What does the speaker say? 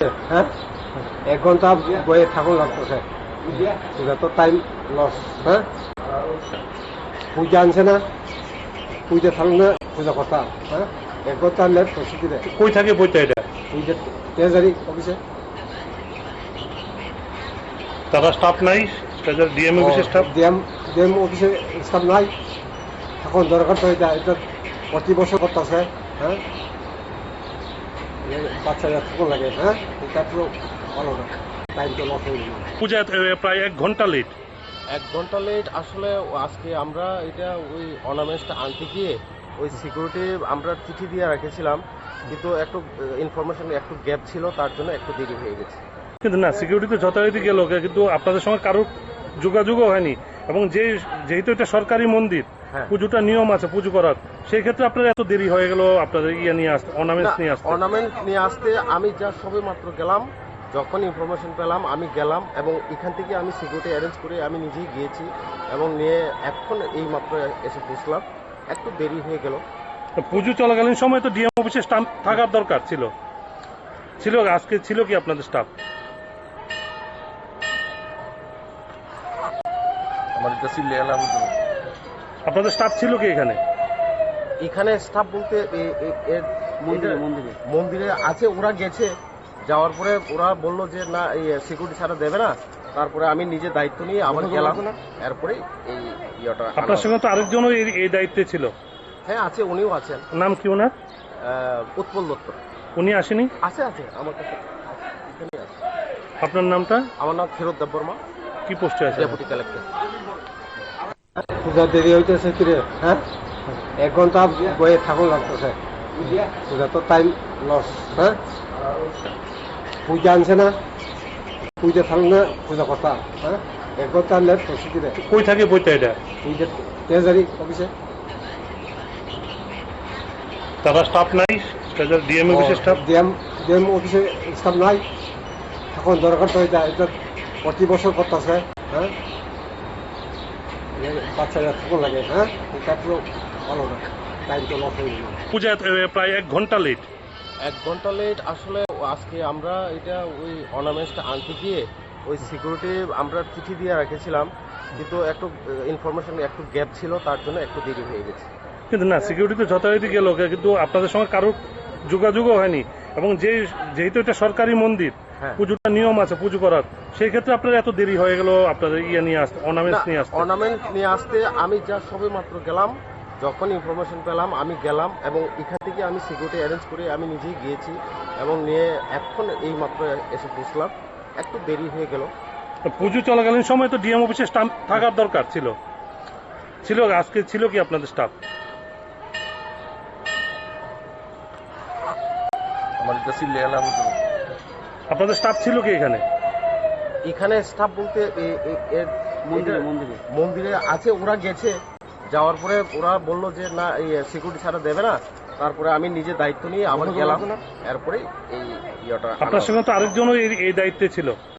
হ্যাঁ 1 ঘন্টা বয়ে থাকুন লাগতেছে, এটা তো টাইম লস। হ্যাঁ পূজা আনছে না, পূজা থাকুক না, পূজা কথা। হ্যাঁ 1 ঘন্টা লেট করছি কি রে? কই থাকে বইটা এটা? পূজা ট্রেজারি অফিসে। তারা স্টাফ নাই, ডিএম অফিসের স্টাফ। ডিএম অফিসে স্টাফ নাই, এখন দরকার তো এটা এটা প্রতি বছর করতেছে। হ্যাঁ বাচ্চারা থাকুন লাগে। হ্যাঁ এটা তো ভালো না, টাইম তো লস হয়ে গেল। পূজা প্রায় 1 ঘন্টা লেট। 1 ঘন্টা লেট আসলে আজকে আমরা এটা ওই অর্নামেন্টসটা আনতে গিয়ে ওই সিকিউরিটি আমরা চিঠি দিয়ে রেখেছিলাম, কিন্তু একটু ইনফরমেশন একটু গ্যাপ ছিল, তার জন্য একটু দেরি হয়ে গেছে। কিন্তু না, সিকিউরিটি তো যথারীতি গেল, কিন্তু আপনাদের সঙ্গে কারোর যোগাযোগও হয়নি। এবং যেহেতু এটা সরকারি মন্দির, হ্যাঁ। পুজোটা নিয়ম আছে পুজো করার, সেই ক্ষেত্রে আপনার এত দেরি হয়ে গেল আপনাদের ইয়ে নিয়ে আসতে, অর্নামেন্টস নিয়ে আসতে। অর্নামেন্ট নিয়ে আসতে আমি যা সবে মাত্র গেলাম, যখন ইনফরমেশন পেলাম আমি গেলাম, এবং এখান থেকে আমি সিকিউরিটি অ্যারেঞ্জ করে আমি নিজেই গিয়েছি এবং নিয়ে এখন এই মাত্র এসে পৌঁছলাম, একটু দেরি হয়ে গেল। পুজো চলাকালীন সময় তো ডিএম অফিসে স্টাফ থাকার দরকার ছিল। আজকে ছিল কি আপনাদের স্টাফ? আপনাদের স্টাফ ছিল কি এখানে? এখানে স্টাফ বলতে মন্দিরে আছে, ওরা গেছে, যাওয়ার পরে ওরা বললো যে না এই সিকিউরিটি ছাড়া দেবে না, তারপরে আমি নিজে দায়িত্ব নিয়ে আবার গেলাম, এরপরে এই ইয়েটা। আপনার সঙ্গে তো আরেকজনও এই দায়িত্বে ছিল। হ্যাঁ আছে, উনিও আছেন। নাম কি ওনার? উৎপল দত্ত। উনি আসেনি? আছে আছে আমার কাছে এখানেই আছে। আপনার নামটা? আমার নাম ক্ষীরোদ দেববর্মা, কি পোস্টে আছে? Deputy collector. পূজা দেরি হইতেছে কি রে? হ্যাঁ 1 ঘন্টা বয়ে থাকুন লাগতেছে, এটা তো টাইম লস। হ্যাঁ পূজা আনছে না, পূজা থাকুক না, পূজা কথা। হ্যাঁ 1 ঘন্টা লেট করছি কি রে? কই থাকে বইটা এটা? পূজা ট্রেজারি অফিসে। তারা স্টাফ নাই, ডিএম অফিসের স্টাফ। ডিএম অফিসে স্টাফ নাই, এখন দরকার তো এটা এটা প্রতি বছর করতেছে। হ্যাঁ বাচ্চারা থাকুন লাগে। হ্যাঁ এটা তো ভালো না, টাইম তো লস হয়ে গেল। পূজা প্রায় 1 ঘন্টা লেট। 1 ঘন্টা লেট আসলে আজকে আমরা এটা ওই অর্নামেন্টসটা আনতে গিয়ে ওই সিকিউরিটি আমরা চিঠি দিয়ে রেখেছিলাম, কিন্তু একটু ইনফরমেশন একটু গ্যাপ ছিল, তার জন্য একটু দেরি হয়ে গেছে। কিন্তু না, সিকিউরিটি তো যথারীতি গেল, কিন্তু আপনাদের সঙ্গে কারোর যোগাযোগও হয়নি। এবং যেহেতু এটা সরকারি মন্দির, হ্যাঁ। পুজোটা নিয়ম আছে পুজো করার, সেই ক্ষেত্রে আপনার এত দেরি হয়ে গেল আপনাদের ইয়ে নিয়ে আসতে, অর্নামেন্টস নিয়ে আসতে। অর্নামেন্ট নিয়ে আসতে আমি যা সবে মাত্র গেলাম, যখন ইনফরমেশন পেলাম আমি গেলাম, এবং এখান থেকে আমি সিকিউরিটি অ্যারেঞ্জ করে আমি নিজেই গিয়েছি এবং নিয়ে এখন এই মাত্র এসে পৌঁছলাম, একটু দেরি হয়ে গেল। পুজো চলাকালীন সময় তো ডিএম অফিসে স্টাফ থাকার দরকার ছিল। আজকে ছিল কি আপনাদের স্টাফ? আপনাদের স্টাফ ছিল কি এখানে? এখানে স্টাফ বলতে মন্দিরে আছে, ওরা গেছে, যাওয়ার পরে ওরা বললো যে না এই সিকিউরিটি ছাড়া দেবে না, তারপরে আমি নিজে দায়িত্ব নিয়ে আবার গেলাম, এরপরে এই ইয়েটা। আপনার সঙ্গে তো আরেকজনও এই দায়িত্বে ছিল।